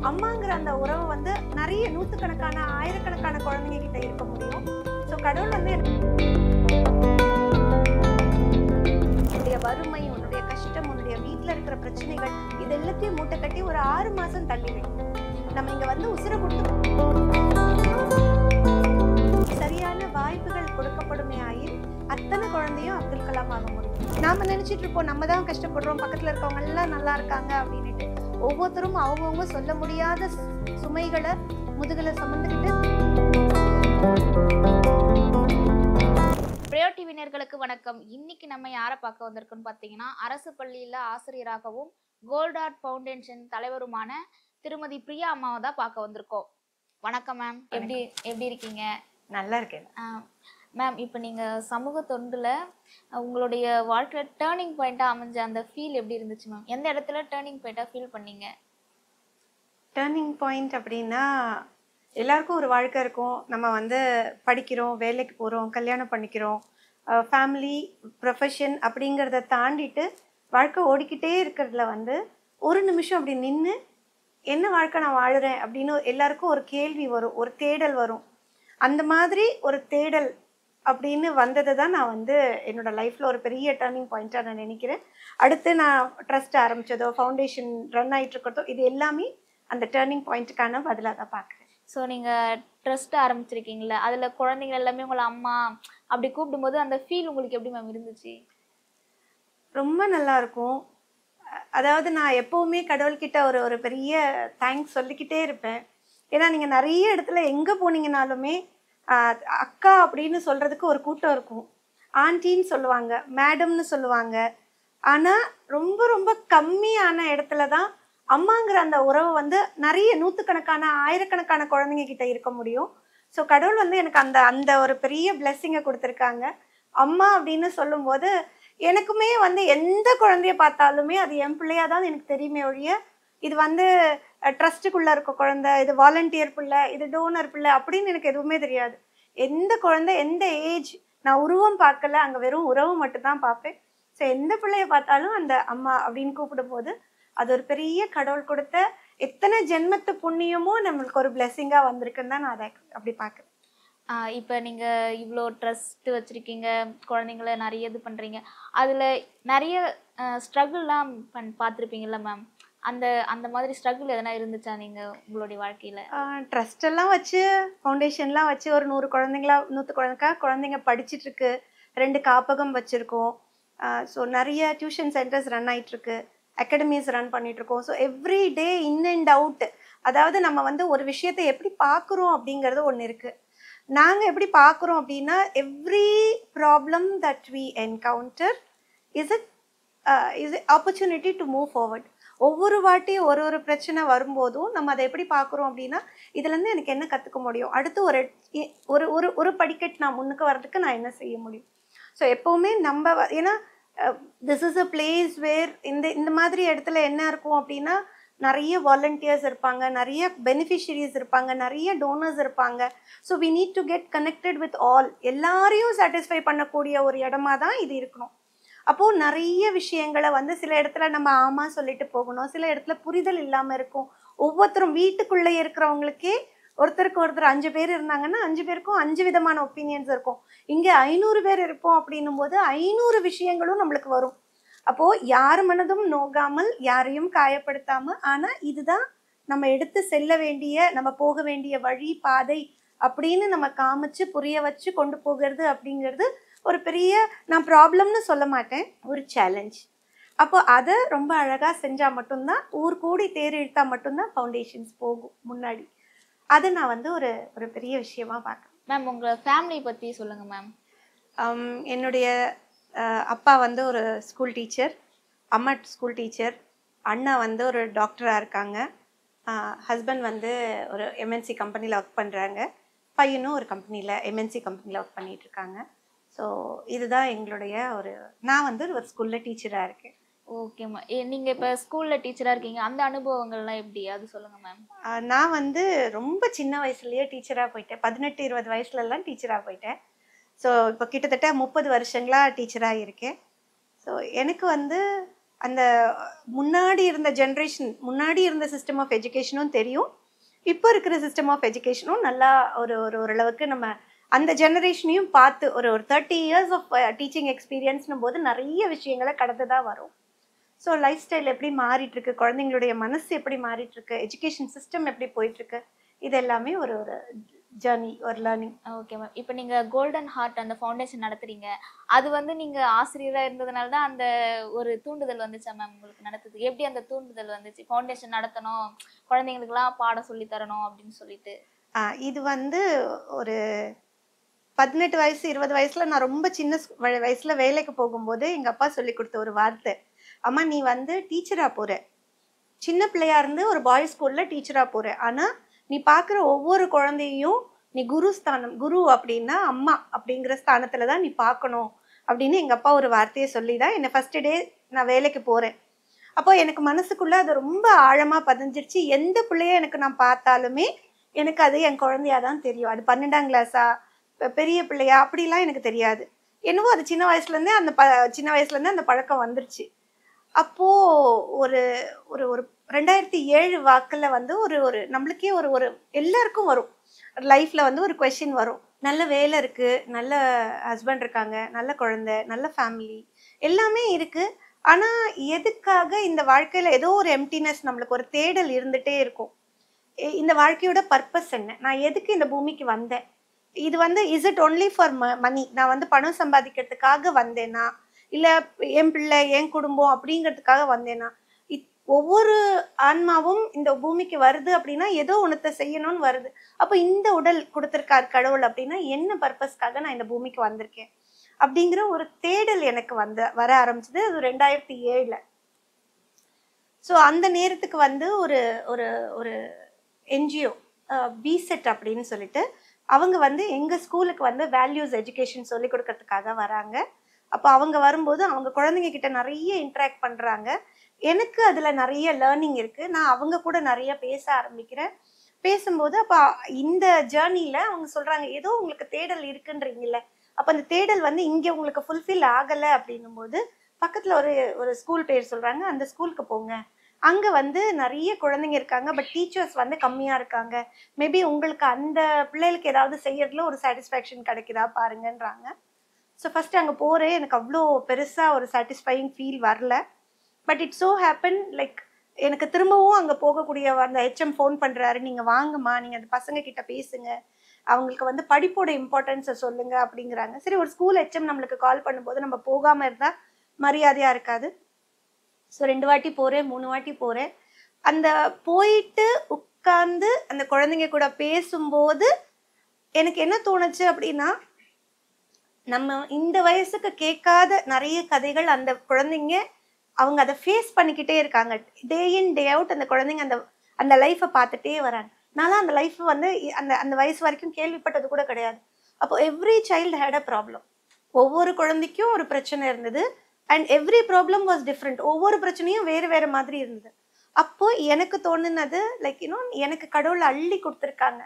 அம்மாங்கிற அந்த உறவு வந்து நிறைய நூற்றுக்கணக்கான ஆயிரக்கணக்கான குழந்தைங்க கிட்ட இருக்க முடியும். ஸோ கடவுள் வந்து உன்னுடைய வறுமை, உன்னுடைய கஷ்டம், உன்னுடைய வீட்டில் இருக்கிற பிரச்சனைகள் இது எல்லாத்தையும் மூட்டை கட்டி ஒரு 6 மாதம் தள்ளி விடும். நம்ம இங்கே வந்து உசுரை கொடுத்து சரியான வாய்ப்புகள் கொடுக்கப்படுமே ஆயில் அத்தனை குழந்தையும் அப்துல் கலாம் ஆக முடியும். நாம நினைச்சிட்டு இருப்போம் நம்ம தான் கஷ்டப்படுறோம், பக்கத்துல இருக்கவங்க எல்லாம் நல்லா இருக்காங்க அப்படின்னுட்டு. ஒவ்வொருத்தரும் அவங்கவுங்க சொல்ல முடியாத சுமைகளை முதுகுல சுமந்துக்கிட்டு. பிரயோ டிவி நேயர்களுக்கு வணக்கம். இன்னைக்கு நம்ம யாரை பார்க்க வந்திருக்கோம்னு பார்த்தீங்கன்னா, அரசு பள்ளியில ஆசிரியராகவும் கோல்ட் ஆர்ட் ஃபவுண்டேஷன் தலைவருமான திருமதி பிரியா அம்மாவை தான் பார்க்க வந்திருக்கோம். வணக்கம் மேம். எப்படி இருக்கீங்க? நல்லா இருக்கேன் மேம். இப்போ நீங்கள் சமூக தொண்டில் உங்களுடைய வாழ்க்கையில் டேர்னிங் பாயிண்ட்டாக அமைஞ்ச அந்த ஃபீல் எப்படி இருந்துச்சு மேம்? எந்த இடத்துல டேர்னிங் பாயிண்ட்டாக ஃபீல் பண்ணீங்க? டேர்னிங் பாயிண்ட் அப்படின்னா எல்லாருக்கும் ஒரு வாழ்க்கை இருக்கும். நம்ம வந்து படிக்கிறோம், வேலைக்கு போகிறோம், கல்யாணம் பண்ணிக்கிறோம், ஃபேமிலி, ப்ரொஃபஷன் அப்படிங்கிறத தாண்டிட்டு வாழ்க்கை ஓடிக்கிட்டே இருக்கிறதுல வந்து ஒரு நிமிஷம் அப்படி நின்று என்ன வாழ்க்கை நான் வாழுறேன் அப்படின்னு எல்லாருக்கும் ஒரு கேள்வி வரும், ஒரு தேடல் வரும். அந்த மாதிரி ஒரு தேடல் அப்படின்னு வந்ததை தான் நான் வந்து என்னோட லைஃப்பில் ஒரு பெரிய டேர்னிங் பாயிண்ட்டாக நான் நினைக்கிறேன். அடுத்து நான் ட்ரஸ்ட் ஆரம்பித்ததோ, ஃபவுண்டேஷன் ரன் ஆகிட்டு இருக்கிறதோ, இது எல்லாமே அந்த டேர்னிங் பாயிண்ட்டுக்கான பதிலாக தான் பார்க்குறேன். ஸோ நீங்கள் ட்ரஸ்ட் ஆரம்பிச்சிருக்கீங்களா, அதில் குழந்தைங்க எல்லாமே உங்களை அம்மா அப்படி கூப்பிடும்போது அந்த ஃபீல் உங்களுக்கு எப்படி மேம் இருந்துச்சு? ரொம்ப நல்லாயிருக்கும். அதாவது நான் எப்போவுமே கடவுள்கிட்ட ஒரு பெரிய தேங்க்ஸ் சொல்லிக்கிட்டே இருப்பேன். ஏன்னா நீங்கள் நிறைய இடத்துல எங்கே போனீங்கனாலுமே அக்கா அப்படின்னு சொல்கிறதுக்கு ஒரு கூட்டம் இருக்கும். ஆண்டின்னு சொல்லுவாங்க, மேடம்னு சொல்லுவாங்க. ஆனால் ரொம்ப ரொம்ப கம்மியான இடத்துல தான் அம்மாங்கிற அந்த உறவு வந்து நிறைய நூற்றுக்கணக்கான ஆயிரக்கணக்கான குழந்தைங்க கிட்ட இருக்க முடியும். ஸோ கடவுள் வந்து எனக்கு அந்த ஒரு பெரிய பிளெஸ்ஸிங்கை கொடுத்துருக்காங்க. அம்மா அப்படின்னு சொல்லும்போது எனக்குமே வந்து எந்த குழந்தைய பார்த்தாலுமே அது என் பிள்ளையாக தான் எனக்கு தெரியுமே ஒழிய இது வந்து ட்ரஸ்ட்டுக்குள்ளே இருக்க குழந்தை, இது வாலண்டியர் பிள்ளை, இது டோனர் பிள்ளை அப்படின்னு எனக்கு எதுவுமே தெரியாது. எந்த குழந்தை, எந்த ஏஜ், நான் உருவம் பார்க்கல, அங்கே வெறும் உறவு மட்டும்தான் பார்ப்பேன். ஸோ எந்த பிள்ளைய பார்த்தாலும் அந்த அம்மா அப்படின்னு கூப்பிடும்போது அது ஒரு பெரிய கடவுள் கொடுத்த எத்தனை ஜென்மத்து புண்ணியமோ நம்மளுக்கு ஒரு பிளெஸ்ஸிங்காக வந்திருக்குன்னு தான் நான் அதை அப்படி பார்க்குறேன். இப்போ நீங்கள் இவ்வளோ ட்ரஸ்ட்டு வச்சுருக்கீங்க, குழந்தைங்கள நிறைய இது பண்ணுறீங்க, அதில் நிறைய ஸ்ட்ரகிள்லாம் பார்த்துருப்பீங்கள்ல மேம். அந்த மாதிரி ஸ்ட்ரகிள் எதனா இருந்துச்சா நீங்கள் உங்களுடைய வாழ்க்கையில்? ட்ரஸ்டெல்லாம் வச்சு, ஃபவுண்டேஷன்லாம் வச்சு ஒரு 100 குழந்தைங்க படிச்சுட்ருக்கு. 2 காப்பகம் வச்சுருக்கோம். ஸோ நிறைய டியூஷன் சென்டர்ஸ் ரன் ஆகிட்டுருக்கு, அகாடமிஸ் ரன் பண்ணிகிட்ருக்கோம். So every day in and out, அதாவது நம்ம வந்து ஒரு விஷயத்தை எப்படி பார்க்குறோம் அப்படிங்கிறது ஒன்று இருக்குது. நாங்கள் எப்படி பார்க்குறோம் அப்படின்னா, every problem that we encounter is opportunity to move forward. ஒவ்வொரு வாட்டியும் ஒரு பிரச்சனை வரும்போதும் நம்ம அதை எப்படி பார்க்குறோம் அப்படின்னா, இதுலேருந்து எனக்கு என்ன கற்றுக்க முடியும், அடுத்து ஒரு படிக்கட்டு நான் முன்னுக்கு வர்றதுக்கு நான் என்ன செய்ய முடியும். ஸோ எப்போவுமே நம்ம ஏன்னா this is a place where இந்த மாதிரி இடத்துல என்ன இருக்கும் அப்படின்னா, நிறைய வாலண்டியர்ஸ் இருப்பாங்க, நிறைய பெனிஃபிஷரிஸ் இருப்பாங்க, நிறைய டோனர்ஸ் இருப்பாங்க. So we need to get connected with all. எல்லாரையும் சாட்டிஸ்ஃபை பண்ணக்கூடிய ஒரு இடமா தான் இது இருக்கணும். அப்போது நிறைய விஷயங்களை வந்து சில இடத்துல நம்ம ஆமாம் சொல்லிட்டு போகணும், சில இடத்துல புரிதல் இல்லாமல் இருக்கும். ஒவ்வொருத்தரும் வீட்டுக்குள்ளே இருக்கிறவங்களுக்கே ஒருத்தருக்கு ஒருத்தர் 5 பேர் இருந்தாங்கன்னா 5 பேருக்கும் 5 விதமான ஒப்பீனியன்ஸ் இருக்கும். இங்கே 500 பேர் இருப்போம் அப்படின்னும் போது 500 விஷயங்களும் நம்மளுக்கு வரும். அப்போது யார் மனதும் நோகாமல், யாரையும் காயப்படுத்தாமல், ஆனால் இதுதான் நம்ம எடுத்து செல்ல வேண்டிய, நம்ம போக வேண்டிய வழி, பாதை அப்படின்னு நம்ம காமிச்சு புரிய வச்சு கொண்டு போகிறது அப்படிங்கிறது ஒரு பெரிய, நான் ப்ராப்ளம்னு சொல்ல மாட்டேன், ஒரு சேலஞ்ச். அப்போ அதை ரொம்ப அழகாக செஞ்சால் மட்டும்தான், ஊர் கூடி தேர் இழுத்தா மட்டும்தான் ஃபவுண்டேஷன்ஸ் போகும் முன்னாடி. அது நான் வந்து ஒரு பெரிய விஷயமா பார்க்குறேன். மேம் உங்கள் ஃபேமிலி பற்றி சொல்லுங்கள் மேம். என்னுடைய அப்பா வந்து ஒரு ஸ்கூல் டீச்சர், அம்மா ஸ்கூல் டீச்சர், அண்ணா வந்து ஒரு டாக்டராக இருக்காங்க, ஹஸ்பண்ட் வந்து ஒரு எம்என்சி கம்பெனியில் ஒர்க் பண்ணுறாங்க, பையனும் ஒரு கம்பெனியில் எம்என்சி கம்பெனியில் ஒர்க் பண்ணிகிட்ருக்காங்க. ஸோ இதுதான் எங்களுடைய நான் வந்து ஒரு ஸ்கூலில் டீச்சராக இருக்கேன். ஓகேம்மா. நீங்கள் இப்போ ஸ்கூலில் டீச்சராக இருக்கீங்க, அந்த அனுபவங்கள்லாம் எப்படி, அது சொல்லுங்கள் மேம். நான் வந்து ரொம்ப சின்ன வயசுலேயே டீச்சராக போயிட்டேன். 18-20 வயசுலலாம் டீச்சராக போயிட்டேன். ஸோ இப்போ கிட்டத்தட்ட 30 வருஷங்களாக டீச்சராக இருக்கேன். ஸோ எனக்கு வந்து அந்த முன்னாடி இருந்த ஜென்ரேஷன், முன்னாடி இருந்த சிஸ்டம் ஆஃப் எஜுகேஷனும் தெரியும், இப்போ இருக்கிற சிஸ்டம் ஆஃப் எஜுகேஷனும் நல்லா ஒரு ஒரு ஓரளவுக்கு நம்ம அந்த ஜெனரேஷனையும் பார்த்து ஒரு ஒரு 30 இயர்ஸ் ஆஃப் டீச்சிங் எக்ஸ்பீரியன்ஸ்னும் போது நிறைய விஷயங்களை கடந்து தான் வரும். ஸோ லைஃப் ஸ்டைல் எப்படி மாறிட்டு இருக்கு, குழந்தைங்களுடைய மனசு எப்படி மாறிட்டு இருக்கு, எஜுகேஷன் சிஸ்டம் எப்படி போயிட்டு இருக்கு, இது எல்லாமே ஒரு ஒரு ஜர்னி, ஒரு லேர்னிங். Okay ma'am. இப்போ நீங்கள் கோல்டன் ஹார்ட் அந்த ஃபவுண்டேஷன் நடத்துறீங்க, அது வந்து நீங்கள் ஆசிரியராக இருந்ததுனால தான் அந்த ஒரு தூண்டுதல் வந்துச்சா மேம் உங்களுக்கு நடத்துது? எப்படி அந்த தூண்டுதல் வந்துச்சு, ஃபவுண்டேஷன் நடத்தணும், குழந்தைங்களுக்குலாம் பாடம் சொல்லி தரணும் அப்படின்னு சொல்லிட்டு? இது வந்து ஒரு 18 வயசு 20 வயசுல நான் ரொம்ப சின்ன வயசுல வேலைக்கு போகும்போது எங்க அப்பா சொல்லி கொடுத்த ஒரு வார்த்தை, அம்மா நீ வந்து டீச்சரா போற, சின்ன பிள்ளையா இருந்து ஒரு பாய்ஸ் ஸ்கூல்ல டீச்சரா போற, ஆனா நீ பாக்குற ஒவ்வொரு குழந்தையும் நீ குரு ஸ்தானம், குரு அப்படின்னா அம்மா அப்படிங்கிற ஸ்தானத்துல தான் நீ பார்க்கணும் அப்படின்னு எங்க அப்பா ஒரு வார்த்தையை சொல்லிதான் என்னை ஃபர்ஸ்ட் டே நான் வேலைக்கு போறேன். அப்போ எனக்கு மனசுக்குள்ள அது ரொம்ப ஆழமா பதிஞ்சிருச்சு. எந்த பிள்ளைய எனக்கு நான் பார்த்தாலுமே எனக்கு அது என் குழந்தையா தான் தெரியும். அது 12ஆம் கிளாஸா பெரிய பிள்ளையா அப்படிலாம் எனக்கு தெரியாது. என்னவோ அது சின்ன வயசுலேருந்தே சின்ன வயசுலேருந்தே அந்த பழக்கம் வந்துருச்சு. அப்போ ஒரு ஒரு ஒரு 2007 வாக்கில் வந்து ஒரு ஒரு நம்மளுக்கே ஒரு ஒரு எல்லாருக்கும் வரும் லைஃப்ல வந்து ஒரு கொஸ்டின் வரும். நல்ல வேலை இருக்கு, நல்ல ஹஸ்பண்ட் இருக்காங்க, நல்ல குழந்தை, நல்ல ஃபேமிலி எல்லாமே இருக்கு. ஆனா எதுக்காக இந்த வாழ்க்கையில ஏதோ ஒரு எம்டினஸ், நம்மளுக்கு ஒரு தேடல் இருந்துட்டே இருக்கும். இந்த வாழ்க்கையோட பர்பஸ் என்ன, நான் எதுக்கு இந்த பூமிக்கு வந்தேன், இது வந்து is it only for money, நான் வந்து பணம் சம்பாதிக்கிறதுக்காக வந்தேனா, இல்ல என் பிள்ளை என் குடும்பம் அப்படிங்கிறதுக்காக வந்தேனா. ஒவ்வொரு ஆன்மாவும் இந்த பூமிக்கு வருது அப்படின்னா ஏதோ ஒன்றத்தை செய்யணும்னு வருது. அப்போ இந்த உடல் கொடுத்துருக்காரு கடவுள் அப்படின்னா என்ன பர்பஸ்க்காக நான் இந்த பூமிக்கு வந்திருக்கேன் அப்படிங்கிற ஒரு தேடல் எனக்கு வர ஆரம்பிச்சது. அது 2007. ஸோ அந்த நேரத்துக்கு வந்து ஒரு ஒரு ஒரு என்ஜிஓ பிசெட் அப்படின்னு சொல்லிட்டு அவங்க வந்து எங்கள் ஸ்கூலுக்கு வந்து வேல்யூஸ் எஜுகேஷன் சொல்லி கொடுக்கறதுக்காக வராங்க. அப்போ அவங்க வரும்போது அவங்க குழந்தைங்க கிட்ட நிறைய இன்ட்ராக்ட் பண்ணுறாங்க. எனக்கு அதில் நிறைய லேர்னிங் இருக்குது. நான் அவங்க கூட நிறைய பேச ஆரம்பிக்கிறேன். பேசும்போது அப்போ இந்த ஜேர்னியில் அவங்க சொல்கிறாங்க, ஏதோ உங்களுக்கு தேடல் இருக்குன்றீங்கல்ல, அப்போ அந்த தேடல் வந்து இங்கே உங்களுக்கு ஃபுல்ஃபில் ஆகலை அப்படின்னும் போது பக்கத்தில் ஒரு ஒரு ஸ்கூல் பேர் சொல்கிறாங்க, அந்த ஸ்கூலுக்கு போங்க, அங்கே வந்து நிறைய குழந்தைங்க இருக்காங்க, பட் டீச்சர்ஸ் வந்து கம்மியாக இருக்காங்க, மேபி உங்களுக்கு அந்த பிள்ளைகளுக்கு ஏதாவது செய்யறதுல ஒரு சாட்டிஸ்ஃபேக்ஷன் கிடைக்குதா பாருங்கன்றாங்க. ஸோ ஃபஸ்ட்டு அங்கே போகிறேன், எனக்கு அவ்வளோ பெருசாக ஒரு சாட்டிஸ்ஃபையிங் ஃபீல் வரல. But it so happen like எனக்கு திரும்பவும் அங்கே போகக்கூடிய அந்த ஹெச்எம் ஃபோன் பண்ணுறாரு, நீங்கள் வாங்கம்மா, நீங்கள் அந்த பசங்க கிட்ட பேசுங்க, அவங்களுக்கு வந்து படிப்போட இம்பார்ட்டன்ஸை சொல்லுங்க அப்படிங்கிறாங்க. சரி, ஒரு ஸ்கூல் ஹெச்எம் நம்மளுக்கு கால் பண்ணும்போது நம்ம போகாமல் இருந்தால் மரியாதையாக இருக்காது. ஸோ 2 வாட்டி போகிறேன், 3 வாட்டி போகிறேன். அந்த போயிட்டு உட்கார்ந்து அந்த குழந்தைங்க கூட பேசும்போது எனக்கு என்ன தோணுச்சு அப்படின்னா, நம்ம இந்த வயசுக்கு கேட்காத நிறைய கதைகள் அந்த குழந்தைங்க அவங்க அதை ஃபேஸ் பண்ணிக்கிட்டே இருக்காங்க. டே இன் டே அவுட் அந்த குழந்தைங்க அந்த அந்த லைஃப்பை பார்த்துட்டே வராங்க. நான்லாம் அந்த லைஃப் வந்து அந்த அந்த வயசு வரைக்கும் கேள்விப்பட்டது கூட கிடையாது. அப்போ every child had a problem. ஒவ்வொரு குழந்தைக்கும் ஒரு பிரச்சனை இருந்தது. And every problem was different. ஒவ்வொரு பிரச்சனையும் வேறு வேறு மாதிரி இருந்தது. அப்போ எனக்கு தோணுனது லைக் எனக்கு கடவுள் அள்ளி கொடுத்துருக்காங்க,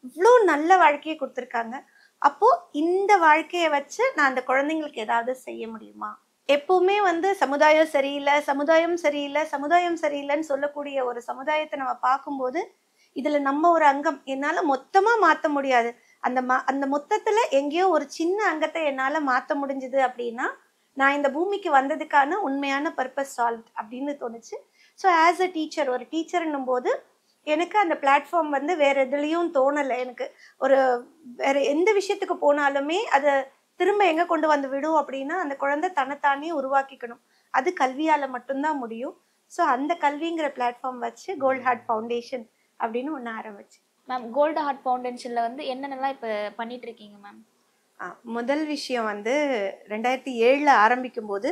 இவ்வளோ நல்ல வாழ்க்கையை கொடுத்துருக்காங்க. அப்போ இந்த வாழ்க்கையை வச்சு நான் அந்த குழந்தைங்களுக்கு ஏதாவது செய்ய முடியுமா? எப்பவுமே வந்து சமுதாயம் சரியில்லை, சமுதாயம் சரியில்லை, சமுதாயம் சரியில்லைன்னு சொல்லக்கூடிய ஒரு சமுதாயத்தை நம்ம பார்க்கும்போது இதுல நம்ம ஒரு அங்கம், என்னால மொத்தமா மாற்ற முடியாது, அந்த மொத்தத்துல எங்கேயோ ஒரு சின்ன அங்கத்தை என்னால மாற்ற முடிஞ்சுது அப்படின்னா நான் இந்த பூமிக்கு வந்ததுக்கான உண்மையான பர்பஸ் சால்வ் அப்படின்னு தோணுச்சு. ஸோ ஆஸ் அ டீச்சர், ஒரு டீச்சர்ன்னும் போது எனக்கு அந்த பிளாட்ஃபார்ம் வந்து வேற எதுலேயும் தோணலை. எனக்கு ஒரு வேற எந்த விஷயத்துக்கு போனாலுமே அதை திரும்ப எங்கே கொண்டு வந்து விடும் அப்படின்னா அந்த குழந்தை தன்னைத்தானே உருவாக்கிக்கணும். அது கல்வியால் மட்டும்தான் முடியும். ஸோ அந்த கல்விங்கிற பிளாட்ஃபார்ம் வச்சு கோல்ட் ஹார்ட் ஃபவுண்டேஷன் அப்படின்னு ஒன்று ஆரம்பிச்சு. மேம், கோல்ட் ஹார்ட் ஃபவுண்டேஷனில் வந்து என்னென்னலாம் இப்போ பண்ணிட்டு இருக்கீங்க மேம்? முதல் விஷயம் வந்து 2007 ஆரம்பிக்கும் போது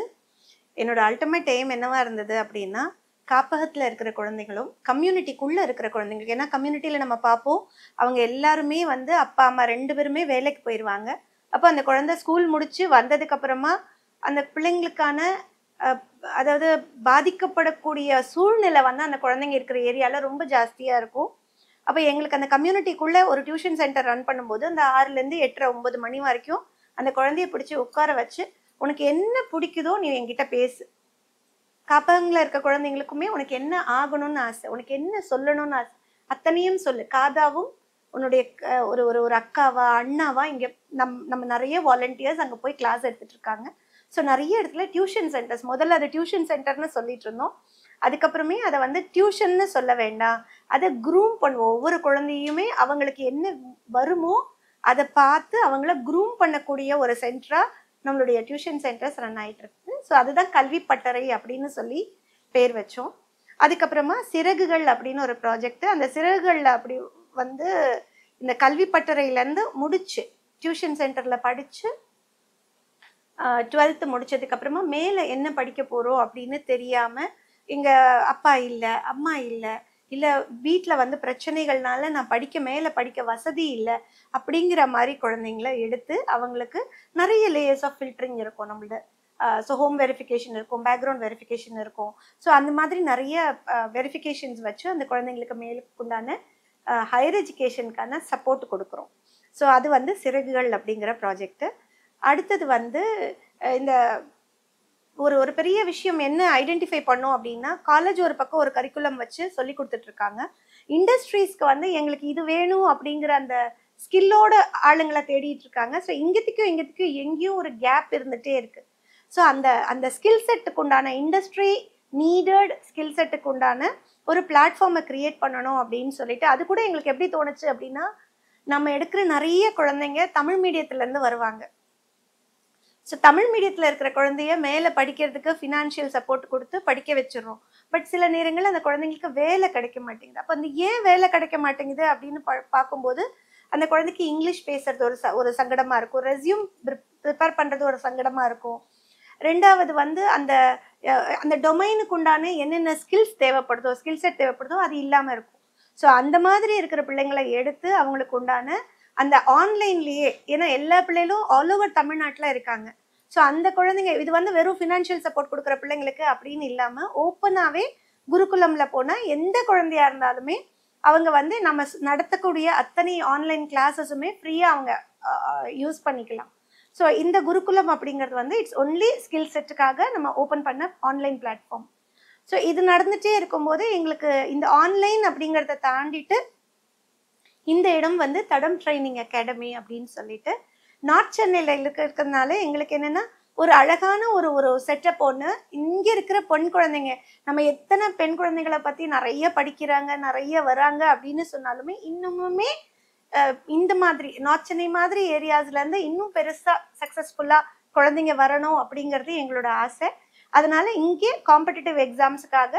என்னோட அல்டிமேட் எய்ம் என்னவா இருந்தது அப்படின்னா, காப்பகத்தில் இருக்கிற குழந்தைகளும் கம்யூனிட்டிக்குள்ளே இருக்கிற குழந்தைங்களுக்கு, ஏன்னா கம்யூனிட்டியில் நம்ம பார்ப்போம் அவங்க எல்லாருமே வந்து அப்பா அம்மா 2 பேருமே வேலைக்கு போயிடுவாங்க. அப்போ அந்த குழந்தை ஸ்கூல் முடிச்சு வந்ததுக்கு அப்புறமா அந்த பிள்ளைங்களுக்கான அதாவது பாதிக்கப்படக்கூடிய சூழ்நிலை வந்து அந்த குழந்தைங்க இருக்கிற ஏரியாவில் ரொம்ப ஜாஸ்தியாக இருக்கும். அப்போ எங்களுக்கு அந்த கம்யூனிட்டிக்குள்ளே ஒரு டியூஷன் சென்டர் ரன் பண்ணும்போது அந்த 6லேருந்து 8:30 9 மணி வரைக்கும் அந்த குழந்தைய பிடிச்சி உட்கார வச்சு, உனக்கு என்ன பிடிக்குதோ நீ என்கிட்ட பேசு, காப்பகங்களில் இருக்க குழந்தைங்களுக்குமே உனக்கு என்ன ஆகணும்னு ஆசை, உனக்கு என்ன சொல்லணும்னு ஆசை, அத்தனையும் சொல்லு. காதாவும் உன்னுடைய ஒரு ஒரு ஒரு அக்காவா அண்ணாவா இங்கே நம்ம நிறைய வாலண்டியர்ஸ் அங்கே போய் கிளாஸ் எடுத்துட்டு இருக்காங்க. ஸோ நிறைய இடத்துல டியூஷன் சென்டர்ஸ், முதல்ல அதை டியூஷன் சென்டர்னு சொல்லிட்டு இருந்தோம். அதுக்கப்புறமே அதை வந்து டியூஷன்னு சொல்ல வேண்டாம், அதை க்ரூம் பண்ணுவோம். ஒவ்வொரு குழந்தையுமே அவங்களுக்கு என்ன வருமோ அதை பார்த்து அவங்கள க்ரூம் பண்ணக்கூடிய ஒரு சென்டரா நம்மளுடைய டியூஷன் சென்டர்ஸ் ரன் ஆகிட்டு இருக்கு. ஸோ அதுதான் கல்வி பட்டறை அப்படின்னு சொல்லி பேர் வச்சோம். அதுக்கப்புறமா சிறகுகள் அப்படின்னு ஒரு ப்ராஜெக்ட். அந்த சிறகுகளில் அப்படி வந்து இந்த கல்வி பட்டறையிலேருந்து முடிச்சு டியூஷன் சென்டரில் படித்து 12th முடிச்சதுக்கு அப்புறமா மேலே என்ன படிக்க போகிறோம் அப்படின்னு தெரியாமல், இங்கே அப்பா இல்லை அம்மா இல்லை, இல்லை வீட்டில் வந்து பிரச்சனைகள்னால நான் மேலே படிக்க வசதி இல்லை அப்படிங்கிற மாதிரி குழந்தைங்கள எடுத்து அவங்களுக்கு நிறைய லேயர்ஸ் ஆஃப் ஃபில்டரிங் இருக்கும் நம்மளது. ஸோ ஹோம் வெரிஃபிகேஷன் இருக்கும், பேக்ரவுண்ட் வெரிஃபிகேஷன் இருக்கும். ஸோ அந்த மாதிரி நிறைய வெரிஃபிகேஷன்ஸ் வச்சு அந்த குழந்தைங்களுக்கு மேலுக்குண்டான ஹையர் எஜுகேஷனுக்கான சப்போர்ட் கொடுக்குறோம். ஸோ அது வந்து சிறகுகள் அப்படிங்கிற ப்ராஜெக்ட். அடுத்தது வந்து இந்த ஒரு பெரிய விஷயம் என்ன ஐடென்டிஃபை பண்ணோம் அப்படின்னா, காலேஜ் ஒரு பக்கம் ஒரு கரிக்குலம் வச்சு சொல்லி கொடுத்துட்ருக்காங்க. இண்டஸ்ட்ரீஸ்க்கு வந்து எங்களுக்கு இது வேணும் அப்படிங்கிற அந்த ஸ்கில்லோட ஆளுங்களை தேடிட்டு இருக்காங்க. ஸோ இங்கத்துக்கும் எங்கேயும் ஒரு கேப் இருந்துகிட்டே இருக்குது. ஸோ அந்த ஸ்கில் செட்டுக்கு உண்டான இண்டஸ்ட்ரி நீடட் ஸ்கில் செட்டுக்கு உண்டான ஒரு பிளாட்ஃபார்மை க்ரியேட் பண்ணணும் அப்படின்னு சொல்லிட்டு, அது கூட எங்களுக்கு எப்படி தோணுச்சு அப்படின்னா, நம்ம எடுக்கிற நிறைய குழந்தைங்க தமிழ் மீடியத்துலேருந்து வருவாங்க. ஸோ தமிழ் மீடியத்தில் இருக்கிற குழந்தைய மேலே படிக்கிறதுக்கு ஃபினான்ஷியல் சப்போர்ட் கொடுத்து படிக்க வச்சிடறோம். பட் சில நேரங்கள் அந்த குழந்தைங்களுக்கு வேலை கிடைக்க மாட்டேங்குது. அப்போ அந்த ஏன் வேலை கிடைக்க மாட்டேங்குது அப்படின்னு பார்க்கும்போது, அந்த குழந்தைக்கு இங்கிலீஷ் பேசுறது ஒரு சங்கடமாக இருக்கும், ரெஸ்யூம் ப்ரிப்பேர் பண்ணுறது ஒரு சங்கடமாக இருக்கும். ரெண்டாவது வந்து அந்த டொமைனுக்கு உண்டான என்னென்ன ஸ்கில் செட் தேவைப்படுதோ அது இல்லாமல் இருக்கும். ஸோ அந்த மாதிரி இருக்கிற பிள்ளைங்களை எடுத்து அவங்களுக்கு உண்டான அந்த ஆன்லைன்லேயே, ஏன்னா எல்லா பிள்ளைகளும் ஆல் ஓவர் தமிழ்நாட்டில் இருக்காங்க. ஸோ அந்த குழந்தைங்க இது வந்து வெறும் ஃபினான்ஷியல் சப்போர்ட் கொடுக்குற பிள்ளைங்களுக்கு அப்படின்னு இல்லாமல் ஓப்பனாகவே குருகுலமில் போனால் எந்த குழந்தையா இருந்தாலுமே அவங்க வந்து நம்ம நடத்தக்கூடிய அத்தனை ஆன்லைன் கிளாஸஸுமே ஃப்ரீயாக அவங்க யூஸ் பண்ணிக்கலாம். ஸோ இந்த குருகுலம் அப்படிங்கிறது வந்து இட்ஸ் ஒன்லி ஸ்கில் செட்டுக்காக நம்ம ஓப்பன் பண்ண ஆன்லைன் பிளாட்ஃபார்ம். ஸோ இது நடந்துகிட்டே இருக்கும்போது எங்களுக்கு இந்த ஆன்லைன் அப்படிங்கிறத தாண்டிட்டு இந்த இடம் வந்து தடம் ட்ரைனிங் அகாடமி அப்படின்னு சொல்லிட்டு நார்த் சென்னையில் இருக்கிறதுனால எங்களுக்கு என்னென்னா ஒரு அழகான ஒரு செட்டப் ஒன்று. இங்கே இருக்கிற பெண் குழந்தைங்க, நம்ம எத்தனை பெண் குழந்தைகளை பற்றி நிறைய படிக்கிறாங்க, நிறைய வராங்க அப்படின்னு சொன்னாலுமே இன்னுமுமே இந்த மாதிரி நார்த் சென்னை மாதிரி ஏரியாஸ்லேருந்து இன்னும் பெருசாக சக்ஸஸ்ஃபுல்லாக குழந்தைங்க வரணும் அப்படிங்கிறது எங்களோட ஆசை. அதனால இங்கே காம்படிட்டிவ் எக்ஸாம்ஸுக்காக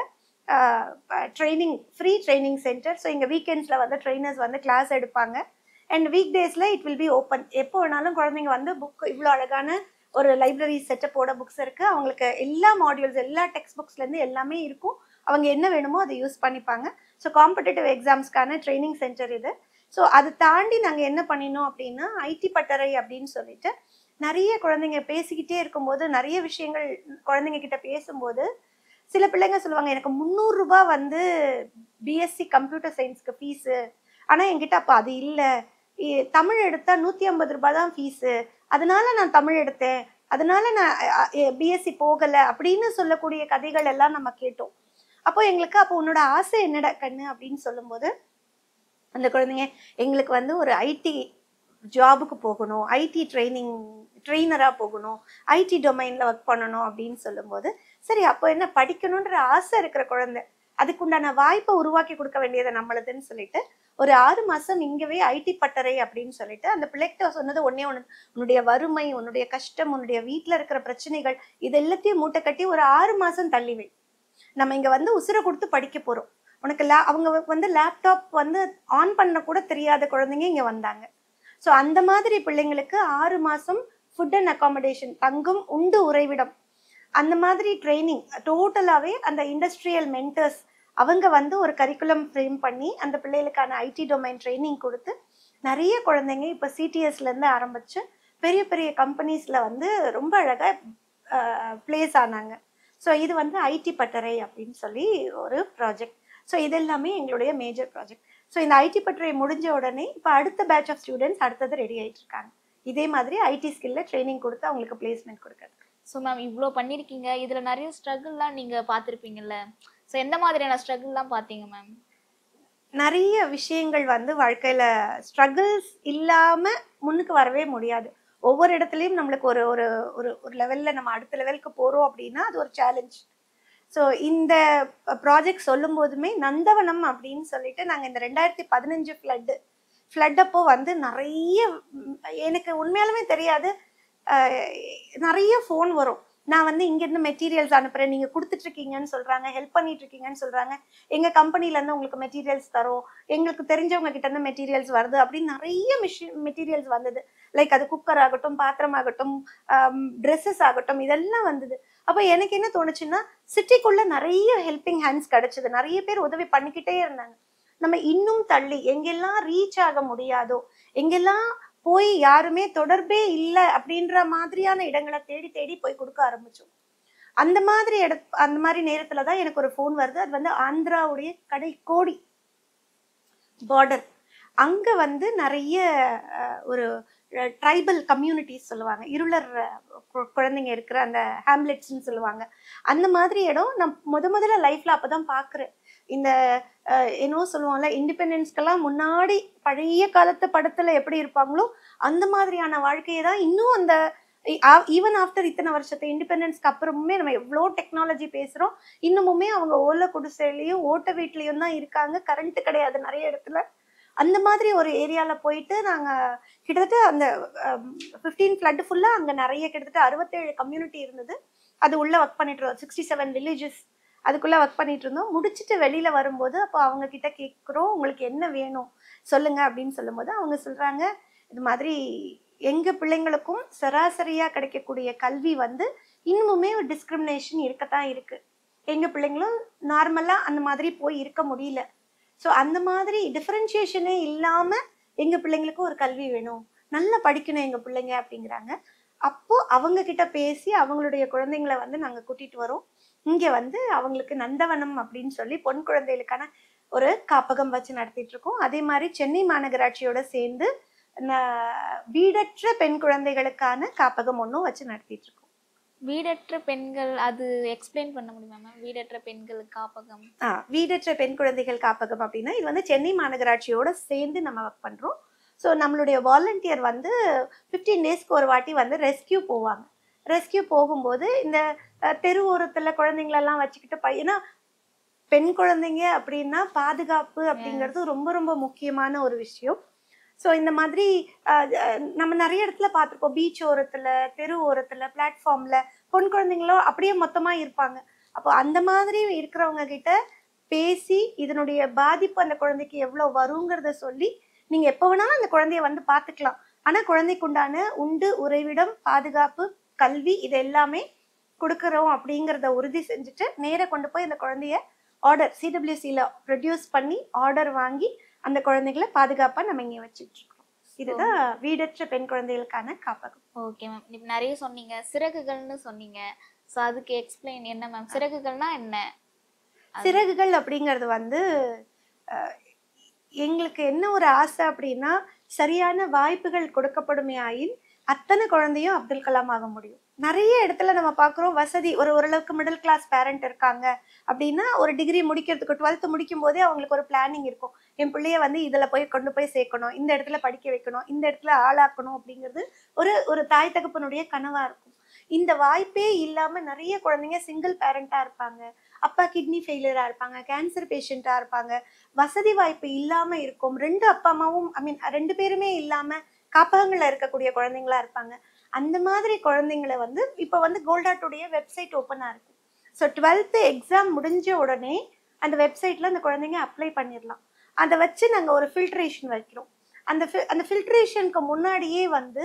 training, free training centre. So இங்கே வீக்கெண்ட்ஸில் வந்து ட்ரெயினர்ஸ் வந்து கிளாஸ் எடுப்பாங்க. அண்ட் வீக் டேஸில் இட் வில் பி ஓப்பன். எப்போ வேணாலும் குழந்தைங்க வந்து புக், இவ்வளோ அழகான ஒரு லைப்ரரி செட்டப்போட புக்ஸ் இருக்குது, அவங்களுக்கு எல்லா மாடியூல்ஸ் எல்லா டெக்ஸ்ட் புக்ஸ்லேருந்து எல்லாமே இருக்கும். அவங்க என்ன வேணுமோ அதை யூஸ் பண்ணிப்பாங்க. ஸோ காம்படிட்டிவ் எக்ஸாம்ஸ்க்கான ட்ரைனிங் சென்டர் இது. ஸோ அதை தாண்டி நாங்கள் என்ன பண்ணினோம் அப்படின்னா, ஐடி பட்டறை அப்படின்னு சொல்லிட்டு நிறைய குழந்தைங்க பேசிக்கிட்டே இருக்கும்போது, நிறைய விஷயங்கள் குழந்தைங்க கிட்ட பேசும்போது சில பிள்ளைங்க சொல்லுவாங்க, எனக்கு 300 ரூபாய் வந்து பிஎஸ்சி கம்ப்யூட்டர் சயின்ஸ்க்கு ஃபீஸு, ஆனால் என்கிட்ட அப்போ அது இல்லை, தமிழ் எடுத்தால் 150 ரூபாய் தான் ஃபீஸு, அதனால நான் தமிழ் எடுத்தேன், அதனால நான் பிஎஸ்சி போகலை அப்படின்னு சொல்லக்கூடிய கதைகள் எல்லாம் நம்ம கேட்டோம். அப்போ எங்களுக்கு அப்போ உன்னோட ஆசை என்னடா கண்ணு அப்படின்னு சொல்லும்போது, அந்த குழந்தைங்க எங்களுக்கு வந்து ஒரு ஐடி ஜாபுக்கு போகணும், ஐடி ட்ரெயினராக போகணும், ஐடி டொமைனில் ஒர்க் பண்ணணும் அப்படின்னு சொல்லும்போது, சரி அப்போ என்ன படிக்கணுன்ற ஆசை இருக்கிற குழந்தை, அதுக்குண்டான வாய்ப்பை உருவாக்கி கொடுக்க வேண்டியதை நம்மளதுன்னு சொல்லிட்டு ஒரு 6 மாதம் இங்கவே ஐடி பட்டறை அப்படின்னு சொல்லிட்டு அந்த பிள்ளைகிட்ட சொன்னது ஒன்றே ஒன்று, உன்னுடைய வறுமை, உன்னுடைய கஷ்டம், உன்னுடைய வீட்டில் இருக்கிற பிரச்சனைகள் இது எல்லாத்தையும் மூட்டை கட்டி ஒரு 6 மாதம் தள்ளி வை. நம்ம இங்கே வந்து உசுரை கொடுத்து படிக்க போகிறோம். உனக்கு அவங்க வந்து லேப்டாப் வந்து ஆன் பண்ண கூட தெரியாத குழந்தைங்க இங்கே வந்தாங்க. ஸோ அந்த மாதிரி பிள்ளைங்களுக்கு 6 மாதம் ஃபுட் அண்ட் அகாமடேஷன், தங்கும் உண்டு உறைவிடம், அந்த மாதிரி ட்ரைனிங் டோட்டலாகவே அந்த இண்டஸ்ட்ரியல் மென்டர்ஸ் அவங்க வந்து ஒரு கரிக்குலம் ஃப்ரேம் பண்ணி அந்த பிள்ளைகளுக்கான ஐடி டொமைன் ட்ரைனிங் கொடுத்து நிறைய குழந்தைங்க இப்போ சிடிஎஸ்லேருந்து ஆரம்பித்து பெரிய பெரிய கம்பெனிஸில் வந்து ரொம்ப அழகாக பிளேஸ் ஆனாங்க. ஸோ இது வந்து ஐடி பட்டறை அப்படின்னு சொல்லி ஒரு ப்ராஜெக்ட். ஸோ இது எல்லாமே எங்களுடைய மேஜர் ப்ராஜெக்ட். ஸோ இந்த ஐடி பட்டறை முடிஞ்ச உடனே இப்போ அடுத்த பேட்ச் ஆஃப் ஸ்டூடெண்ட்ஸ் அடுத்தது ரெடி ஆகிட்டு இருக்காங்க. இதே மாதிரி ஐடி ஸ்கில்ல ட்ரைனிங் கொடுத்து அவங்களுக்கு பிளேஸ்மெண்ட் கொடுக்குறது. ஸோ மேம் இவ்வளோ பண்ணியிருக்கீங்க, இதில் நிறைய ஸ்ட்ரகிள்லாம் நீங்கள் பார்த்துருப்பீங்கல்ல. ஸோ எந்த மாதிரியான ஸ்ட்ரகிள்லாம் பார்த்தீங்க மேம்? நிறைய விஷயங்கள் வந்து வாழ்க்கையில ஸ்ட்ரகிள்ஸ் இல்லாம முன்னுக்கு வரவே முடியாது. ஒவ்வொரு இடத்துலயும் நம்மளுக்கு ஒரு ஒரு ஒரு ஒரு லெவல்ல நம்ம அடுத்த லெவலுக்கு போறோம் அப்படின்னா அது ஒரு சேலஞ்ச். ஸோ இந்த ப்ராஜெக்ட் சொல்லும் போதுமே நந்தவனம் அப்படின்னு சொல்லிட்டு நாங்கள் இந்த 2015 ஃப்ளட் அப்போ வந்து நிறைய எனக்கு உண்மையாலுமே தெரியாது. நிறைய ஃபோன் வரும். நான் வந்து இங்கேருந்து மெட்டீரியல்ஸ் அனுப்புகிறேன், நீங்கள் கொடுத்துட்ருக்கீங்கன்னு சொல்கிறாங்க, ஹெல்ப் பண்ணிட்டு இருக்கீங்கன்னு சொல்கிறாங்க, எங்கள் கம்பெனிலேருந்து உங்களுக்கு மெட்டீரியல்ஸ் தரோம், எங்களுக்கு தெரிஞ்சவங்க கிட்டேருந்து மெட்டீரியல்ஸ் வருது அப்படின்னு நிறைய மெட்டீரியல்ஸ் வந்தது. லைக் அது குக்கர் ஆகட்டும், பாத்திரம் ஆகட்டும், ட்ரெஸ்ஸஸ் ஆகட்டும், இதெல்லாம் வந்தது. அப்போ எனக்கு என்ன தோணுச்சுன்னா, சிட்டிக்குள்ளே நிறைய ஹெல்பிங் ஹேண்ட்ஸ் கிடச்சிது, நிறைய பேர் உதவி பண்ணிக்கிட்டே இருந்தாங்க. நம்ம இன்னும் தள்ளி எங்கெல்லாம் ரீச் ஆக முடியாதோ, எங்கெல்லாம் போய் யாருமே தொடர்பே இல்லை அப்படின்ற மாதிரியான இடங்களை தேடி தேடி போய் கொடுக்க ஆரம்பிச்சோம். அந்த மாதிரி நேரத்துல தான் எனக்கு ஒரு ஃபோன் வருது. அது வந்து ஆந்திராவுடைய கடைக்கோடி பார்டர். அங்க வந்து நிறைய ஒரு ட்ரைபல் கம்யூனிட்டிஸ் சொல்லுவாங்க, இருளர் குழந்தைங்க இருக்கிற அந்த ஹேம்லெட்ஸ்ன்னு சொல்லுவாங்க. அந்த மாதிரி இடம் நான் முதல்ல லைஃப்ல அப்பதான் பாக்குறேன். இந்த என்னவோ சொல்லுவாங்கல்ல, இண்டிபெண்டன்ஸ்க்கெல்லாம் முன்னாடி பழைய காலத்து படத்துல எப்படி இருப்பாங்களோ அந்த மாதிரியான வாழ்க்கையை தான் இன்னும் அந்த ஈவன் ஆஃப்டர் இத்தனை வருஷத்து இண்டிபெண்டன்ஸ்க்கு அப்புறமுமே நம்ம எவ்வளோ டெக்னாலஜி பேசுறோம், இன்னமுமே அவங்க ஓலை குடிசையிலையும் ஓட்ட வீட்லயும் தான் இருக்காங்க. கரண்ட் கிடையாது நிறைய இடத்துல. அந்த மாதிரி ஒரு ஏரியால போயிட்டு நாங்க கிட்டத்தட்ட அந்த 15 ஃப்ளட் ஃபுல்லா அங்க நிறைய கிட்டத்தட்ட 67 கம்யூனிட்டி இருந்தது. அது உள்ள ஒர்க் பண்ணிட்டு இருந்தோம். 67 வில்லேஜஸ் அதுக்குள்ள ஒர்க் பண்ணிட்டு இருந்தோம். முடிச்சுட்டு வெளியில வரும்போது அப்போ அவங்க கிட்ட கேட்குறோம், உங்களுக்கு என்ன வேணும் சொல்லுங்க அப்படின்னு சொல்லும்போது அவங்க சொல்றாங்க, இது மாதிரி எங்க பிள்ளைங்களுக்கும் சராசரியா கிடைக்கக்கூடிய கல்வி வந்து இன்னுமுமே ஒரு டிஸ்கிரிமினேஷன் இருக்கத்தான் இருக்கு. எங்க பிள்ளைங்களும் நார்மலா அந்த மாதிரி போய் இருக்க முடியல. ஸோ அந்த மாதிரி டிஃபரன்சியேஷனே இல்லாம எங்க பிள்ளைங்களுக்கு ஒரு கல்வி வேணும், நல்லா படிக்கணும் எங்க பிள்ளைங்க அப்படிங்கிறாங்க. அப்போ அவங்க கிட்ட பேசி அவங்களுடைய குழந்தைங்களை வந்து நாங்க கூட்டிட்டு வரோம். இங்க வந்து அவங்களுக்கு நந்தவனம் அப்படின்னு சொல்லி பொன் குழந்தைகளுக்கான ஒரு காப்பகம் வச்சு நடத்திட்டு இருக்கோம். அதே மாதிரி சென்னை மாநகராட்சியோட சேர்ந்து வீடற்ற பெண் குழந்தைகளுக்கான காப்பகம் ஒன்றும் வச்சு நடத்திட்டு இருக்கோம். வீடற்ற பெண்கள் அது எக்ஸ்பிளைன் பண்ண முடியுமா மேம்? வீடற்ற பெண்கள் காப்பகம். வீடற்ற பெண் குழந்தைகள் காப்பகம் அப்படின்னா இது வந்து சென்னை மாநகராட்சியோட சேர்ந்து நம்ம ஒர்க் பண்றோம். ஸோ நம்மளுடைய வாலண்டியர் வந்து 15 டேஸ்க்கு ஒரு வாட்டி வந்து ரெஸ்கியூ போவாங்க. ரெஸ்கியூ போகும்போது இந்த தெரு ஓரத்துல குழந்தைங்களெல்லாம் வச்சுக்கிட்டு ஏன்னா பெண் குழந்தைங்க அப்படின்னா பாதுகாப்பு அப்படிங்கிறது ரொம்ப ரொம்ப முக்கியமான ஒரு விஷயம். ஸோ இந்த மாதிரி நம்ம நிறைய இடத்துல பார்த்துருப்போம், பீச் ஓரத்துல, தெரு ஓரத்துல, பிளாட்ஃபார்ம்ல பொன் குழந்தைங்களோ அப்படியே மொத்தமா இருப்பாங்க. அப்போ அந்த மாதிரி இருக்கிறவங்க கிட்ட பேசி இதனுடைய பாதிப்பு அந்த குழந்தைக்கு எவ்வளவு வருங்கிறத சொல்லி, நீங்க எப்போ வேணாலும் அந்த குழந்தைய வந்து பார்த்துக்கலாம், ஆனா குழந்தைக்கு உண்டான உண்டு, உறைவிடம், பாதுகாப்பு, கல்வி இது எல்லாமே கொடுக்குறோம் அப்படிங்கிறத உறுதி செஞ்சுட்டு நேர கொண்டு போய் அந்த குழந்தைய ஆர்டர் CWCல ப்ரொடியூஸ் பண்ணி ஆர்டர் வாங்கி அந்த குழந்தைகளை பாதுகாப்பா நம்ம இங்க வச்சுட்டு இருக்கோம். இதுதான் வீடற்ற பெண் குழந்தைகளுக்கான காப்பகம். Okay ma'am. இப்போ நிறைய சொன்னீங்க, சிறகுகள்னு சொன்னீங்க. ஸோ அதுக்கு எக்ஸ்பிளைன் என்ன மேம்? சிறகுகள்னா என்ன? சிறகுகள் அப்படிங்கிறது வந்து எங்களுக்கு என்ன ஒரு ஆசை அப்படின்னா, சரியான வாய்ப்புகள் கொடுக்கப்படுமே ஆயின் அத்தனை குழந்தையும் அப்துல் கலாம் ஆக முடியும். நிறைய இடத்துல நம்ம பார்க்குறோம், வசதி ஓரளவுக்கு மிடில் கிளாஸ் பேரண்ட் இருக்காங்க அப்படின்னா ஒரு டிகிரி முடிக்கிறதுக்கு 12th முடிக்கும் போதே அவங்களுக்கு ஒரு பிளானிங் இருக்கும். என் பிள்ளைய வந்து இதில் போய் கொண்டு போய் சேர்க்கணும், இந்த இடத்துல படிக்க வைக்கணும், இந்த இடத்துல ஆளாக்கணும் அப்படிங்கிறது ஒரு தாய் தகப்பனுடைய கனவா இருக்கும். இந்த வாய்ப்பே இல்லாம நிறைய குழந்தைங்க சிங்கிள் பேரண்டா இருப்பாங்க, அப்பா கிட்னி ஃபெயிலியரா இருப்பாங்க, கேன்சர் பேஷண்டா இருப்பாங்க, வசதி வாய்ப்பு இல்லாம இருக்கும், 2 அப்பா அம்மாவும் 2 பேருமே இல்லாம காப்பகங்கள்ல இருக்கக்கூடிய குழந்தைங்களா இருப்பாங்க. அந்த மாதிரி குழந்தைங்களை வந்து இப்ப வந்து கோல்டாட்டுடைய வெப்சைட் ஓப்பனா இருக்கு. ஸோ 12th எக்ஸாம் முடிஞ்ச உடனே அந்த வெப்சைட்ல அந்த குழந்தைங்க அப்ளை பண்ணிடலாம். அதை வச்சு நாங்க ஒரு ஃபில்ட்ரேஷன் வைக்கிறோம். அந்த ஃபில்ட்ரேஷனுக்கு முன்னாடியே வந்து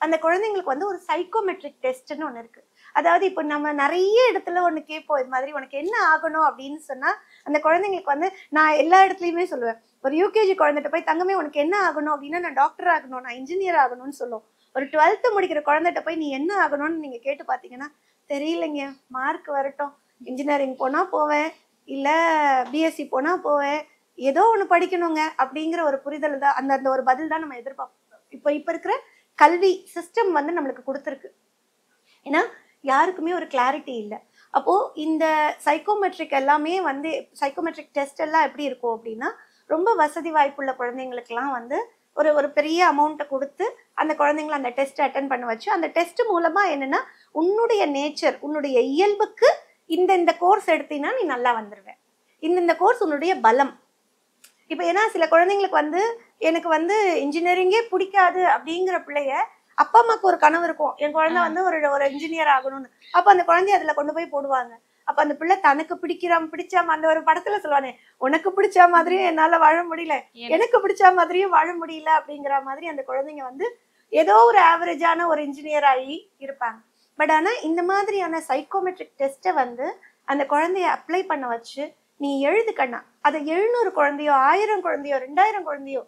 அந்த குழந்தைங்களுக்கு வந்து ஒரு சைக்கோமெட்ரிக் டெஸ்ட்னு ஒன்று இருக்கு. அதாவது இப்போ நம்ம நிறைய இடத்துல ஒன்று கேட்போம், இது மாதிரி உனக்கு என்ன ஆகணும் அப்படின்னு சொன்னா அந்த குழந்தைங்களுக்கு வந்து நான் எல்லா இடத்துலையுமே சொல்லுவேன், ஒரு யூகேஜி குழந்தைகிட்ட போய் தங்கமே உனக்கு என்ன ஆகணும் அப்படின்னா நான் டாக்டர் ஆகணும், நான் இன்ஜினியர் ஆகணும்னு சொல்லுவோம். ஒரு 12th முடிக்கிற குழந்தைகிட்ட போய் நீ என்ன ஆகணும்னு நீங்க கேட்டு பார்த்தீங்கன்னா, தெரியலைங்க, மார்க் வரட்டும், இன்ஜினியரிங் போனா போவேன், இல்லை பிஎஸ்சி போனா போவேன், ஏதோ ஒன்று படிக்கணுங்க அப்படிங்கிற ஒரு புரிதல் தான், அந்த ஒரு பதில் தான் நம்ம எதிர்பார்ப்போம். இப்போ இருக்கிற கல்வி சிஸ்டம் வந்து நம்மளுக்கு கொடுத்துருக்கு. ஏன்னா யாருக்குமே ஒரு கிளாரிட்டி இல்லை. அப்போ இந்த சைக்கோமெட்ரிக் எல்லாமே வந்து சைக்கோமெட்ரிக் டெஸ்ட் எல்லாம் எப்படி இருக்கும் அப்படின்னா, ரொம்ப வசதி வாய்ப்புள்ள குழந்தைங்களுக்கெல்லாம் வந்து ஒரு ஒரு பெரிய அமௌண்ட்டை கொடுத்து அந்த குழந்தைங்களை அந்த டெஸ்ட் அட்டன் பண்ண வச்சு, அந்த டெஸ்ட் மூலமா என்னன்னா உன்னுடைய நேச்சர், உன்னுடைய இயல்புக்கு இந்த கோர்ஸ் எடுத்தீங்கன்னா நீ நல்லா வந்துருவ, இந்த கோர்ஸ் உன்னுடைய பலம். இப்போ ஏன்னா சில குழந்தைங்களுக்கு வந்து எனக்கு வந்து இன்ஜினியரிங்கே பிடிக்காது அப்படிங்கிற பிள்ளைய, அப்பா அம்மாவுக்கு ஒரு கனவு இருக்கும், என் குழந்தை வந்து ஒரு இன்ஜினியர் ஆகணும்னு. அப்போ அந்த குழந்தைய அதுல கொண்டு போய் போடுவாங்க. அப்ப அந்த பிள்ளை தனக்கு பிடிச்ச அந்த ஒரு படத்துல சொல்லுவானே, உனக்கு பிடிச்ச மாதிரியும் என்னால வாழ முடியல, எனக்கு பிடிச்ச மாதிரியும் வாழ முடியல அப்படிங்கிற மாதிரி அந்த குழந்தைங்க வந்து ஏதோ ஒரு ஆவரேஜான ஒரு இன்ஜினியர் ஆகி இருப்பாங்க. பட் ஆனா இந்த மாதிரியான சைக்கோமெட்ரிக் டெஸ்ட்டை வந்து அந்த குழந்தைய அப்ளை பண்ண வச்சு நீ எழுதுக்கண்ணா, அதை 700 குழந்தையோ 1000 குழந்தையோ 2000 குழந்தையோ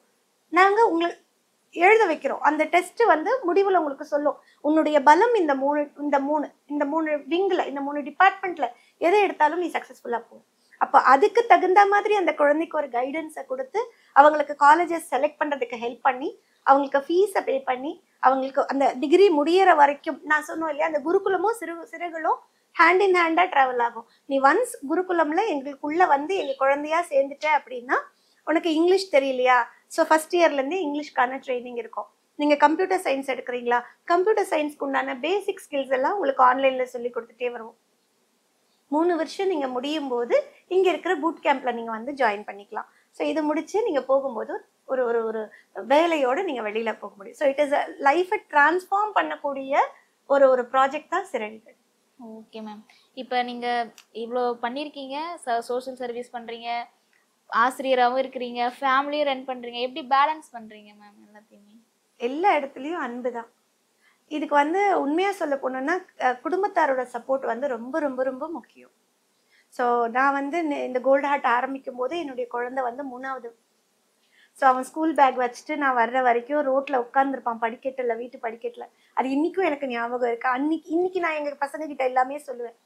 நாங்க உங்களுக்கு எழுத வைக்கிறோம். அந்த டெஸ்ட் வந்து முடிவுல உங்களுக்கு சொல்லும் உன்னுடைய பலம் இந்த மூணு விங்ல, இந்த 3 டிபார்ட்மெண்ட்ல எதை எடுத்தாலும் நீ சக்சஸ்ஃபுல்லா போ. அப்போ அதுக்கு தகுந்த மாதிரி அந்த குழந்தைக்கு ஒரு கைடன்ஸை கொடுத்து அவங்களுக்கு காலேஜஸ் செலக்ட் பண்றதுக்கு ஹெல்ப் பண்ணி அவங்களுக்கு ஃபீஸை பே பண்ணி அவங்களுக்கு அந்த டிகிரி முடியற வரைக்கும், நான் சொன்னோம் இல்லையா, அந்த குருகுலமும் சிறுகளும் ஹேண்ட் இன் ஹேண்டா டிராவல் ஆகும். நீ ஒன்ஸ் குருகுலம்ல எங்களுக்குள்ள வந்து எங்க குழந்தையா சேர்ந்துட்ட அப்படின்னா, உனக்கு இங்கிலீஷ் தெரியலையா, ஸோ ஃபர்ஸ்ட் இயர்லேருந்தே இங்கிலீஷ்க்கான ட்ரைனிங் இருக்கும். நீங்கள் கம்ப்யூட்டர் சயின்ஸ் எடுக்கிறீங்களா, கம்ப்யூட்டர் சயின்ஸ்க்கு உண்டான பேசிக் ஸ்கில்ஸ் எல்லாம் உங்களுக்கு ஆன்லைனில் சொல்லி கொடுத்துட்டே வருவோம். 3 வருஷம் நீங்கள் முடியும் போது இங்கே இருக்கிற பூட் கேம்பில் நீங்கள் வந்து ஜாயின் பண்ணிக்கலாம். ஸோ இது முடிச்சு நீங்கள் போகும்போது ஒரு ஒரு ஒரு வேலையோடு நீங்கள் வெளியில் போக முடியும். ஸோ இட் இஸ் லைஃபை டிரான்ஸ்ஃபார்ம் பண்ணக்கூடிய ஒரு ப்ராஜெக்ட் தான் சிறகுகள். Okay ma'am. இப்போ நீங்கள் இவ்வளோ பண்ணியிருக்கீங்க, சோஷியல் சர்வீஸ் பண்ணுறீங்க, ஆசிரியராகவும் இருக்கிறீங்க, ஃபேமிலியும் ரன் பண்ணுறீங்க, எப்படி பேலன்ஸ் பண்ணுறீங்க மேம் எல்லாத்தையுமே? எல்லா இடத்துலையும் அன்பு தான். இதுக்கு வந்து உண்மையாக சொல்ல போனோன்னா குடும்பத்தாரோட சப்போர்ட் வந்து ரொம்ப ரொம்ப ரொம்ப முக்கியம். ஸோ நான் வந்து இந்த கோல்டு ஹார்ட் ஆரம்பிக்கும் போது என்னுடைய குழந்தை வந்து 3வது. ஸோ அவன் ஸ்கூல் பேக் வச்சுட்டு நான் வர்ற வரைக்கும் ரோட்டில் உட்காந்துருப்பான், படிக்கட்டில், வீட்டு படிக்கட்டில். அது இன்னைக்கும் எனக்கு ஞாபகம் இருக்கு. இன்னைக்கு நான் எங்கள் பசங்க கிட்ட எல்லாமே சொல்லுவேன்,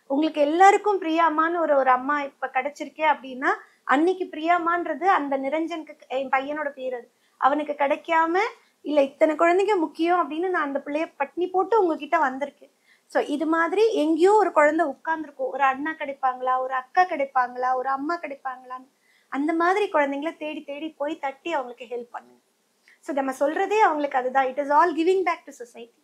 உங்களுக்கு எல்லாருக்கும் பிரியாமான்னு ஒரு அம்மா இப்போ கிடைச்சிருக்கே அப்படின்னா, அன்னைக்கு பிரியாமான்றது அந்த நிரஞ்சனுக்கு, என் பையனோட பேர் அது, அவனுக்கு கிடைக்காம இல்லை இத்தனை குழந்தைங்க முக்கியம் அப்படின்னு நான் அந்த பிள்ளைய பட்னி போட்டு உங்ககிட்ட வந்திருக்கேன். ஸோ இது மாதிரி எங்கேயோ ஒரு குழந்தை உட்கார்ந்துருக்கும், ஒரு அண்ணா கிடைப்பாங்களா, ஒரு அக்கா கிடைப்பாங்களா, ஒரு அம்மா கிடைப்பாங்களான்னு. அந்த மாதிரி குழந்தைங்கள தேடி தேடி போய் தட்டி அவங்களுக்கு ஹெல்ப் பண்ணுங்க. ஸோ நம்ம சொல்றதே அவங்களுக்கு அதுதான், it is all giving back to society.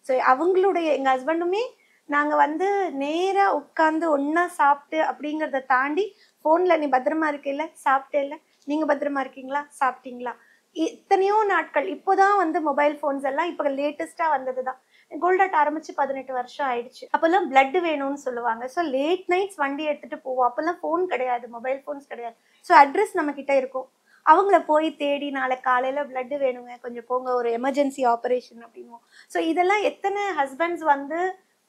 So அவங்களுடைய எங்கள் ஹஸ்பண்டுமே நாங்கள் வந்து நேராக உட்காந்து ஒன்றா சாப்பிட்டு அப்படிங்கிறத தாண்டி ஃபோனில் நீ பத்திரமா இருக்கில்ல, சாப்பிட்டே இல்லை, நீங்கள் பத்திரமா இருக்கீங்களா, சாப்பிட்டீங்களா, இத்தனையோ நாட்கள். இப்போதான் வந்து மொபைல் ஃபோன்ஸ் எல்லாம் இப்போ லேட்டஸ்ட்டாக வந்தது தான். கோல்டாட் ஆரம்பிச்சு 18 வருஷம் ஆயிடுச்சு. அப்போல்லாம் பிளட் வேணும்னு சொல்லுவாங்க. ஸோ லேட் நைட்ஸ் வண்டி எடுத்துட்டு போவோம். அப்போல்லாம் ஃபோன் கிடையாது, மொபைல் ஃபோன்ஸ் கிடையாது. ஸோ அட்ரஸ் நம்ம கிட்ட இருக்கும். அவங்கள போய் தேடி நாளைக்கு காலையில் பிளட் வேணுங்க கொஞ்சம் போங்க, ஒரு எமர்ஜென்சி ஆப்ரேஷன் அப்படின்வோம். ஸோ இதெல்லாம் எத்தனை ஹஸ்பண்ட்ஸ் வந்து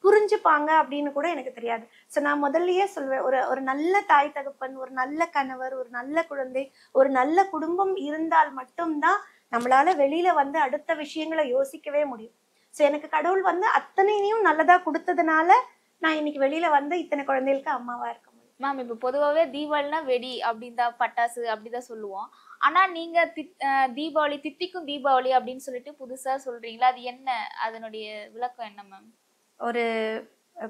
புரிஞ்சுப்பாங்க அப்படின்னு கூட எனக்கு தெரியாது. ஸோ நான் முதல்லயே சொல்வேன், ஒரு நல்ல தாய் தகப்பன், ஒரு நல்ல கணவர், ஒரு நல்ல குழந்தை, ஒரு நல்ல குடும்பம் இருந்தால் மட்டும்தான் நம்மளால வெளியில வந்து அடுத்த விஷயங்களை யோசிக்கவே முடியும். ஸோ எனக்கு கடவுள் வந்து அத்தனையும் நல்லதா கொடுத்ததுனால நான் இன்னைக்கு வெளியில வந்து இத்தனை குழந்தைகளுக்கு அம்மாவா இருக்க முடியும். மேம் இப்போ பொதுவாகவே தீபாவளினா வெடி அப்படின்னு தான், பட்டாசு அப்படிதான் சொல்லுவோம். ஆனா நீங்க தீபாவளி தித்திக்கும் தீபாவளி அப்படின்னு சொல்லிட்டு புதுசா சொல்றீங்களா, அது என்ன, அதனுடைய விளக்கம் என்ன மேம்? ஒரு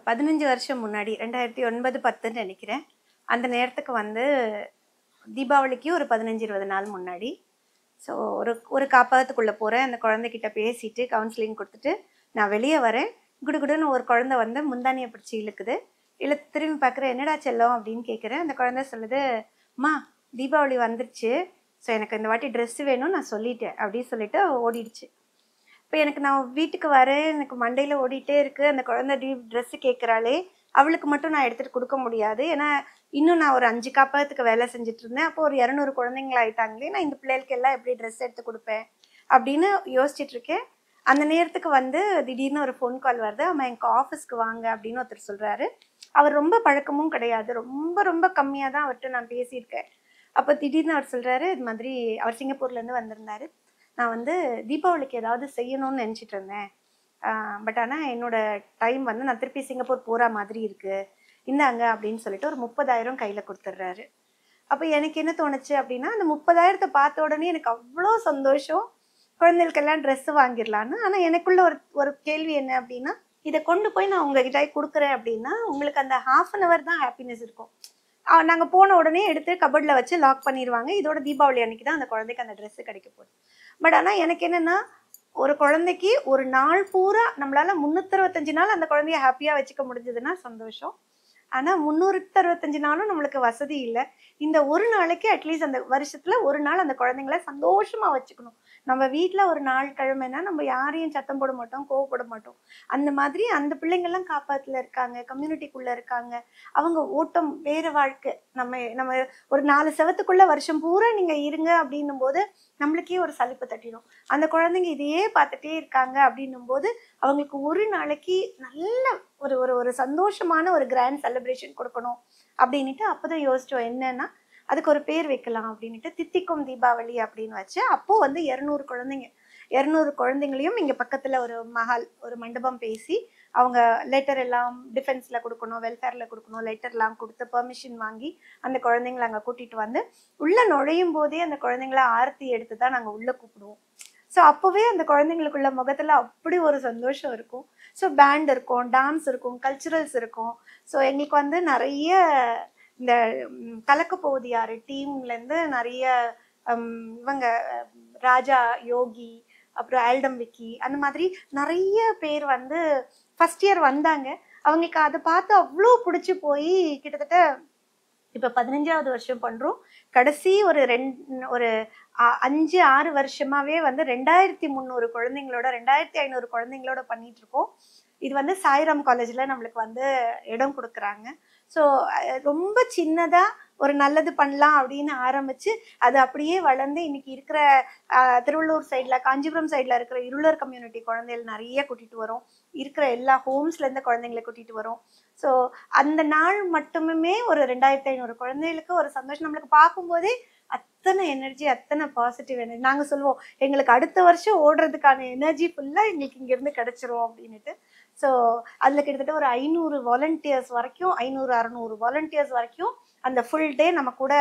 15 வருஷம் முன்னாடி 2009-10 நினைக்கிறேன், அந்த நேரத்துக்கு வந்து தீபாவளிக்கு ஒரு 15-20 நாள் முன்னாடி ஸோ ஒரு காப்பகத்துக்குள்ளே போகிறேன். அந்த குழந்தைகிட்ட பேசிட்டு கவுன்சிலிங் கொடுத்துட்டு நான் வெளியே வரேன். குடுகுடுன்னு ஒரு குழந்தை வந்து முந்தானியை பிடிச்சி இழுக்குது. திரும்பி பார்க்குறேன், என்னடா செல்லம் அப்படின்னு கேட்குறேன். அந்த குழந்தை சொல்லுது, அம்மா தீபாவளி வந்துருச்சு, ஸோ எனக்கு இந்த வாட்டி ட்ரெஸ்ஸு வேணும்னு நான் சொல்லிட்டேன் அப்படின்னு சொல்லிட்டு ஓடிடுச்சு. இப்போ நான் வீட்டுக்கு வரேன், எனக்கு மண்டையில் ஓடிட்டே இருக்குது, அந்த குழந்தை ட்ரெஸ்ஸு கேட்குறாளே, அவளுக்கு மட்டும் நான் எடுத்துகிட்டு கொடுக்க முடியாது, ஏன்னா இன்னும் நான் ஒரு 5 காப்பகத்துக்கு வேலை செஞ்சுட்டு இருந்தேன். அப்போ ஒரு 200 குழந்தைங்கள ஆயிட்டாங்களே, நான் இந்த பிள்ளைகளுக்கு எல்லாம் எப்படி ட்ரெஸ் எடுத்து கொடுப்பேன் அப்படின்னு யோசிச்சுட்டு இருக்கேன். அந்த நேரத்துக்கு வந்து திடீர்னு ஒரு ஃபோன் கால் வருது, அம்மா எங்கள் ஆஃபீஸ்க்கு வாங்க அப்படின்னு ஒருத்தர் சொல்கிறாரு. அவர் ரொம்ப பழக்கமும் கிடையாது, ரொம்ப ரொம்ப கம்மியாக தான் அவர்கிட்ட நான் பேசியிருக்கேன். அப்போ திடீர்னு அவர் சொல்கிறாரு, இது மாதிரி அவர் சிங்கப்பூர்லேருந்து வந்திருந்தாரு, நான் வந்து தீபாவளிக்கு ஏதாவது செய்யணும்னு நினச்சிட்டு இருந்தேன், பட் ஆனால் என்னோட டைம் வந்து நான் திருப்பி சிங்கப்பூர் போகிற மாதிரி இருக்குது, இந்தாங்க அப்படின்னு சொல்லிட்டு ஒரு 30,000 கையில் கொடுத்துட்றாரு. அப்போ எனக்கு என்ன தோணுச்சு அப்படின்னா, அந்த 30,000 பார்த்த உடனே எனக்கு அவ்வளோ சந்தோஷம், குழந்தைகளுக்கெல்லாம் ட்ரெஸ்ஸு வாங்கிடலான்னு. ஆனால் எனக்குள்ள ஒரு கேள்வி என்ன அப்படின்னா, இதை கொண்டு போய் நான் உங்ககிட்ட கொடுக்குறேன் அப்படின்னா உங்களுக்கு அந்த 1/2 hour தான் ஹாப்பினஸ் இருக்கும். நாங்கள் போன உடனே எடுத்து கபர்டில் வச்சு லாக் பண்ணிடுவாங்க. இதோட தீபாவளி அன்னைக்கு தான் அந்த குழந்தைக்கு அந்த ட்ரெஸ்ஸு கிடைக்க போகுது. பட் ஆனால் எனக்கு என்னென்னா, ஒரு குழந்தைக்கு ஒரு நாள் பூரா நம்மளால 365 நாள் அந்த குழந்தைய ஹாப்பியாக வச்சுக்க முடிஞ்சதுன்னா சந்தோஷம். ஆனால் 365 நாளும் நம்மளுக்கு வசதி இல்லை. இந்த ஒரு நாளைக்கு அட்லீஸ்ட் அந்த வருஷத்துல ஒரு நாள் அந்த குழந்தைங்கள சந்தோஷமா வச்சுக்கணும். நம்ம வீட்டில் ஒரு நாள் கிழமைன்னா நம்ம யாரையும் சத்தம் போட மாட்டோம், கோவப்பட மாட்டோம். அந்த மாதிரி அந்த பிள்ளைங்கள்லாம் காப்பாத்துல இருக்காங்க, கம்யூனிட்டிக்குள்ள இருக்காங்க. அவங்க ஓட்டம் வேற வாழ்க்கை. நம்ம நம்ம ஒரு 4 செவத்துக்குள்ள வருஷம் பூரா நீங்க இருங்க அப்படின்னும் போது நம்மளுக்கே ஒரு சலிப்பு தட்டிடும். அந்த குழந்தைங்க இதையே பார்த்துட்டே இருக்காங்க அப்படின்னும் போது அவங்களுக்கு ஒரு நாளைக்கு நல்ல ஒரு ஒரு ஒரு சந்தோஷமான ஒரு கிராண்ட் செலிப்ரேஷன் கொடுக்கணும் அப்படின்ட்டு அப்போதான் யோசிச்சோம். என்னன்னா அதுக்கு ஒரு பேர் வைக்கலாம் அப்படின்ட்டு தித்திக்கும் தீபாவளி அப்படின்னு வச்சு அப்போ 200 குழந்தைங்க 200 குழந்தைங்களையும் இங்கே பக்கத்தில் ஒரு மண்டபம் பேசி அவங்க லெட்டர் எல்லாம் டிஃபென்ஸில் கொடுக்கணும், வெல்ஃபேரில் கொடுக்கணும், லெட்டர்லாம் கொடுத்து பெர்மிஷன் வாங்கி அந்த குழந்தைங்களை அங்கே கூட்டிகிட்டு வந்து உள்ளே நுழையும் போதே அந்த குழந்தைங்கள ஆரத்தி எடுத்து தான் நாங்கள் உள்ளே கூப்பிடுவோம். ஸோ அப்போவே அந்த குழந்தைங்களுக்குள்ள முகத்தில் அப்படி ஒரு சந்தோஷம் இருக்கும். ஸோ பேண்ட் இருக்கும், டான்ஸ் இருக்கும், கல்ச்சுரல்ஸ் இருக்கும். ஸோ எங்களுக்கு நிறைய இந்த கலக்க போகுது யாரு டீம்லேருந்து நிறைய இவங்க ராஜா யோகி அப்புறம் ஆல்டம் விக்கி அந்த மாதிரி நிறைய பேர் ஃபர்ஸ்ட் இயர் வந்தாங்க. அவங்களுக்கு அதை பார்த்து அவ்வளோ பிடிச்சி போய் கிட்டத்தட்ட இப்போ 15வது வருஷம் பண்ணுறோம். கடைசி ஒரு 5-6 வருஷமாவே 2300 குழந்தைங்களோட 2500 குழந்தைங்களோட பண்ணிட்டு இருக்கோம். இது சாய்ராம் காலேஜில் நம்மளுக்கு இடம் கொடுக்குறாங்க. ஸோ ரொம்ப சின்னதாக ஒரு நல்லது பண்ணலாம் அப்படின்னு ஆரம்பித்து அது அப்படியே வளர்ந்து இன்னைக்கு இருக்கிற திருவள்ளூர் சைடில் காஞ்சிபுரம் சைடில் இருக்கிற இருளர் கம்யூனிட்டி குழந்தைகள் நிறைய கூட்டிகிட்டு வரோம். இருக்கிற எல்லா ஹோம்ஸ்லேருந்து குழந்தைங்களை கூட்டிகிட்டு வரோம். ஸோ அந்த நாள் மட்டுமே ஒரு 2500 குழந்தைகளுக்கு ஒரு சந்தோஷம். நம்மளுக்கு பார்க்கும்போதே அத்தனை எனர்ஜி, அத்தனை பாசிட்டிவ் எனர்ஜி. நாங்கள் சொல்லுவோம் எங்களுக்கு அடுத்த வருஷம் ஓடுறதுக்கான எனர்ஜி ஃபுல்லாக எங்களுக்கு இங்கேருந்து கிடச்சிரும் அப்படின்ட்டு. ஸோ அதில் கிட்டத்தட்ட ஒரு 500 வாலண்டியர்ஸ் வரைக்கும் 500-600 வாலண்டியர்ஸ் வரைக்கும் அந்த ஃபுல் டே நம்ம கூட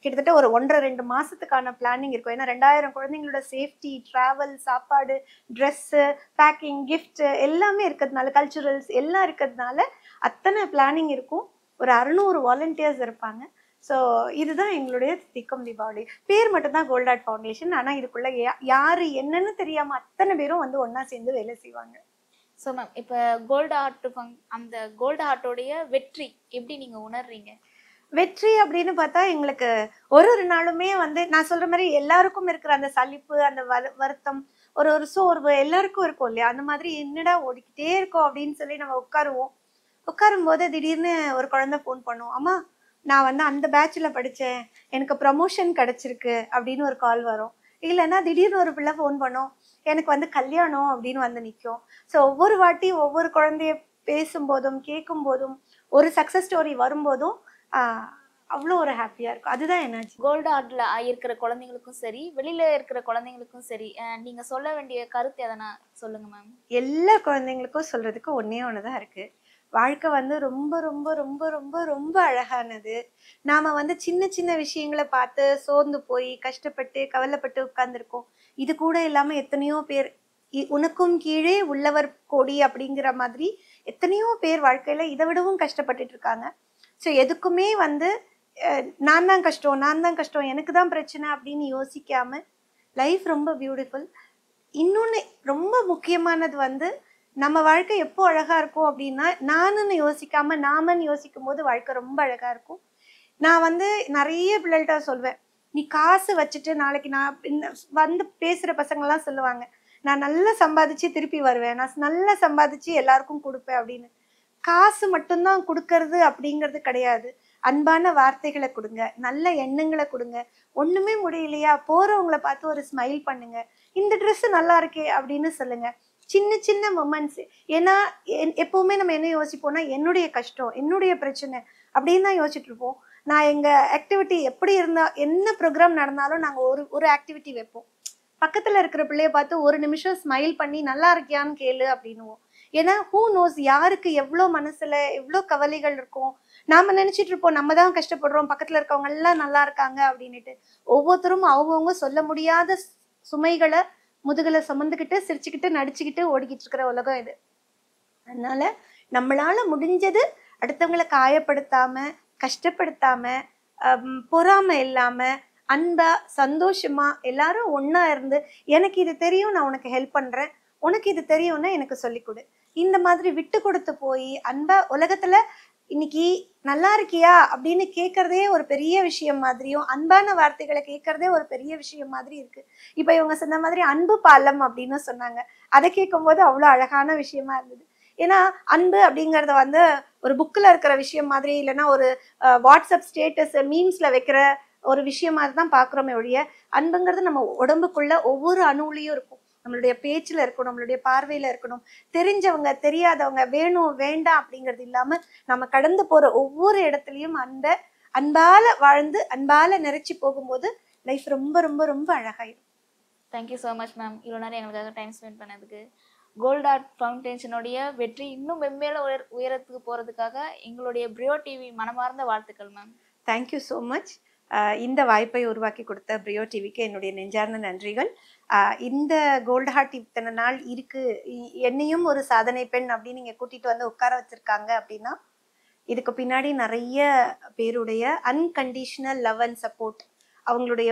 கிட்டத்தட்ட ஒரு 1.5-2 மாதத்துக்கான பிளானிங் இருக்கும். ஏன்னா 2000 குழந்தைங்களோட சேஃப்டி, ட்ராவல், சாப்பாடு, ட்ரெஸ்ஸு, பேக்கிங், கிஃப்ட் எல்லாமே இருக்கிறதுனால, கல்ச்சுரல்ஸ் எல்லாம் இருக்கிறதுனால அத்தனை பிளானிங் இருக்கும். ஒரு 600 வாலண்டியர்ஸ் இருப்பாங்க. ஸோ இதுதான் எங்களுடைய தித்திக்கும் தீபாவளி. பேர் மட்டும்தான் கோல்ட் ஹார்ட் ஃபவுண்டேஷன். ஆனால் இதுக்குள்ள யாரு என்னன்னு தெரியாமல் அத்தனை பேரும் ஒன்றா சேர்ந்து வேலை செய்வாங்க. ஸோ மேம், இப்போ கோல்டு ஹார்ட் அந்த கோல்டு ஹார்ட்டோடைய வெற்றி எப்படி நீங்கள் உணர்றீங்க? வெற்றி அப்படின்னு பார்த்தா எங்களுக்கு ஒரு நாளுமே நான் சொல்ற மாதிரி எல்லாருக்கும் இருக்கிற அந்த சலிப்பு, அந்த வருத்தம், ஒரு சோர்வு எல்லாருக்கும் இருக்கும் இல்லையா? அந்த மாதிரி என்னடா ஓடிக்கிட்டே இருக்கோம் அப்படின்னு சொல்லி நம்ம உட்காரும் போது திடீர்னு ஒரு குழந்தை ஃபோன் பண்ணும், அம்மா நான் அந்த பேட்சில் படித்தேன், எனக்கு ப்ரமோஷன் கிடைச்சிருக்கு அப்படின்னு ஒரு கால் வரும். இல்லைன்னா திடீர்னு ஒரு பிள்ளை ஃபோன் பண்ணும், எனக்கு கல்யாணம் அப்படின்னு நிற்கும். ஸோ ஒவ்வொரு வாட்டி ஒவ்வொரு குழந்தைய பேசும்போதும் கேட்கும் போதும் ஒரு சக்ஸஸ் ஸ்டோரி வரும்போதும் அவ்வளோ ஒரு ஹாப்பியாக இருக்கும். அதுதான் என்னாச்சு. கோல்டு ஹார்ட்டில் இருக்கிற குழந்தைங்களுக்கும் சரி, வெளியில் இருக்கிற குழந்தைங்களுக்கும் சரி, நீங்கள் சொல்ல வேண்டிய கருத்து எதனா சொல்லுங்கள் மேம். எல்லா குழந்தைங்களுக்கும் சொல்கிறதுக்கு ஒன்று தான் இருக்குது. வாழ்க்கை ரொம்ப ரொம்ப ரொம்ப ரொம்ப ரொம்ப அழகானது. நாம் சின்ன சின்ன விஷயங்களை பார்த்து சோர்ந்து போய் கஷ்டப்பட்டு கவலைப்பட்டு உட்கார்ந்துருக்கோம். இது கூட இல்லாமல் எத்தனையோ பேர் உனக்கும் கீழே உள்ளவர் கோடி அப்படிங்கிற மாதிரி எத்தனையோ பேர் வாழ்க்கையில் இதை விடவும் கஷ்டப்பட்டுட்டு இருக்காங்க. ஸோ எதுக்குமே நான் தான் கஷ்டம், எனக்கு தான் பிரச்சனை அப்படின்னு யோசிக்காம லைஃப் ரொம்ப பியூட்டிஃபுல். இன்னொன்று ரொம்ப முக்கியமானது நம்ம வாழ்க்கை எப்போ அழகா இருக்கும் அப்படின்னா நானுன்னு யோசிக்காம நாமன்னு யோசிக்கும் போது வாழ்க்கை ரொம்ப அழகா இருக்கும். நான் நிறைய பிள்ளைகிட்ட சொல்வேன், நீ காசு வச்சுட்டு நாளைக்கு நான் பேசுற பசங்கள்லாம் சொல்லுவாங்க, நான் நல்லா சம்பாதிச்சு திருப்பி வருவேன், நான் நல்லா சம்பாதிச்சு எல்லாருக்கும் கொடுப்பேன் அப்படின்னு. காசு மட்டும்தான் கொடுக்கறது அப்படிங்கிறது கிடையாது. அன்பான வார்த்தைகளை கொடுங்க, நல்ல எண்ணங்களை கொடுங்க. ஒண்ணுமே முடியலையா போறவங்களை பார்த்து ஒரு ஸ்மைல் பண்ணுங்க, இந்த ட்ரெஸ் நல்லா இருக்கே அப்படின்னு சொல்லுங்க. சின்ன சின்ன மொமெண்ட்ஸ். ஏன்னா எப்பவுமே நம்ம என்ன யோசிப்போம்னா என்னுடைய கஷ்டம், என்னுடைய பிரச்சனை அப்படின்னு தான் யோசிச்சுட்டு இருப்போம். நான் எங்க ஆக்டிவிட்டி எப்படி இருந்தா என்ன ப்ரோக்ராம் நடந்தாலும் நாங்க ஒரு ஆக்டிவிட்டி வைப்போம். பக்கத்துல இருக்கிற பிள்ளைய பார்த்து ஒரு நிமிஷம் ஸ்மைல் பண்ணி நல்லா இருக்கியான்னு கேளு அப்படின்னுவோம். ஏன்னா ஹூ நோஸ் யாருக்கு எவ்வளோ மனசுல எவ்வளோ கவலைகள் இருக்கும். நாம நினைச்சிட்டு இருப்போம் நம்ம தான் கஷ்டப்படுறோம், பக்கத்துல இருக்கவங்க எல்லாம் நல்லா இருக்காங்க அப்படின்னுட்டு. ஒவ்வொருத்தரும் அவங்கவுங்க சொல்ல முடியாத சுமைகளை முதுகுல சுமந்துக்கிட்டு சிரிச்சுக்கிட்டு நடிச்சுக்கிட்டு ஓடிக்கிட்டு இருக்கிற உலகம் இது. அதனால நம்மளால முடிஞ்சது அடுத்தவங்களை காயப்படுத்தாம, கஷ்டப்படுத்தாம, பொறாமை இல்லாம, அன்பா, சந்தோஷமா எல்லாரும் ஒண்ணா இருந்து, எனக்கு இது தெரியும், நான் உனக்கு ஹெல்ப் பண்றேன், உனக்கு இது தெரியும்னா எனக்கு சொல்லிக் கொடு. இந்த மாதிரி விட்டு கொடுத்து போய் அன்பா உலகத்துல இன்னைக்கு நல்லா இருக்கியா அப்படின்னு கேட்கறதே ஒரு பெரிய விஷயம் மாதிரியும், அன்பான வார்த்தைகளை கேட்கறதே ஒரு பெரிய விஷயம் மாதிரி இருக்கு. இப்ப இவங்க சொன்ன மாதிரி அன்பு பாலம் அப்படின்னு சொன்னாங்க. அதை கேட்கும் போது அவ்வளவு அழகான விஷயமா இருந்தது. ஏன்னா அன்பு அப்படிங்கறத வந்து ஒரு புக்ல இருக்கிற விஷயம் மாதிரி, இல்லைன்னா ஒரு வாட்ஸ்அப் ஸ்டேட்டஸ் மீம்ஸ்ல வைக்கிற ஒரு விஷயம் மாதிரி தான் பாக்குறோமே ஒழிய, அன்புங்கிறது நம்ம உடம்புக்குள்ள ஒவ்வொரு அணுவுலயும் இருக்கும். நம்மளுடைய பேச்சுல இருக்கணும், நம்மளுடைய பார்வையில இருக்கணும். தெரிஞ்சவங்க தெரியாதவங்க, வேணும் வேண்டாம் அப்படிங்கிறது இல்லாம நம்ம கடந்து போற ஒவ்வொரு இடத்துலயும் அன்பால வாழ்ந்து அன்பால நிறைச்சி போகும்போது லைஃப் ரொம்ப ரொம்ப ரொம்ப அழகாயிடும். தேங்க்யூ ஸோ மச் மேம், இவ்வளோ நேரம் எங்களுக்காக டைம் ஸ்பெண்ட் பண்ணதுக்கு. கோல்ட் ஆர்ட் ஃபவுண்டேஷனுடைய வெற்றி இன்னும் மென்மேலும் உயரத்துக்கு போகிறதுக்காக எங்களுடைய பிரியோ டிவி மனமார்ந்த வாழ்த்துக்கள் மேம். Thank you so much. இந்த வாய்ப்பை உருவாக்கி கொடுத்த பிரியோ டிவிக்கு என்னுடைய நெஞ்சார்ந்த நன்றிகள். இந்த கோல்ட் ஹார்ட் இத்தனை நாள் இருக்கு, என்னையும் ஒரு சாதனை பெண் அப்படின்னு நீங்க கூட்டிட்டு வந்து உட்கார வச்சிருக்காங்க அப்படின்னா, இதுக்கு பின்னாடி நிறைய பேருடைய அன்கண்டிஷனல் லவ் அண்ட் சப்போர்ட், அவங்களுடைய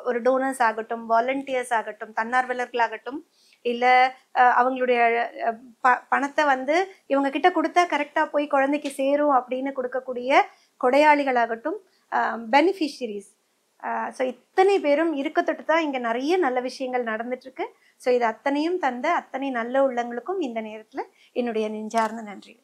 ஒரு டோனர்ஸ் ஆகட்டும், வாலண்டியர்ஸ் ஆகட்டும், தன்னார்வலர்களாகட்டும், இல்ல அவங்களுடைய பணத்தை வந்து இவங்க கிட்ட கொடுத்தா கரெக்டா போய் குழந்தைக்கு சேரும் அப்படின்னு கொடுக்கக்கூடிய கொடையாளிகளாகட்டும், பெனிஃபிஷரிஸ். ஸோ இத்தனை பேரும் இருக்க தொட்டு தான் இங்க நிறைய நல்ல விஷயங்கள் நடந்துட்டு இருக்கு. ஸோ இது அத்தனையும் தந்த அத்தனை நல்ல உள்ளங்களுக்கும் இந்த நேரத்துல என்னுடைய நெஞ்சார்ந்த நன்றி.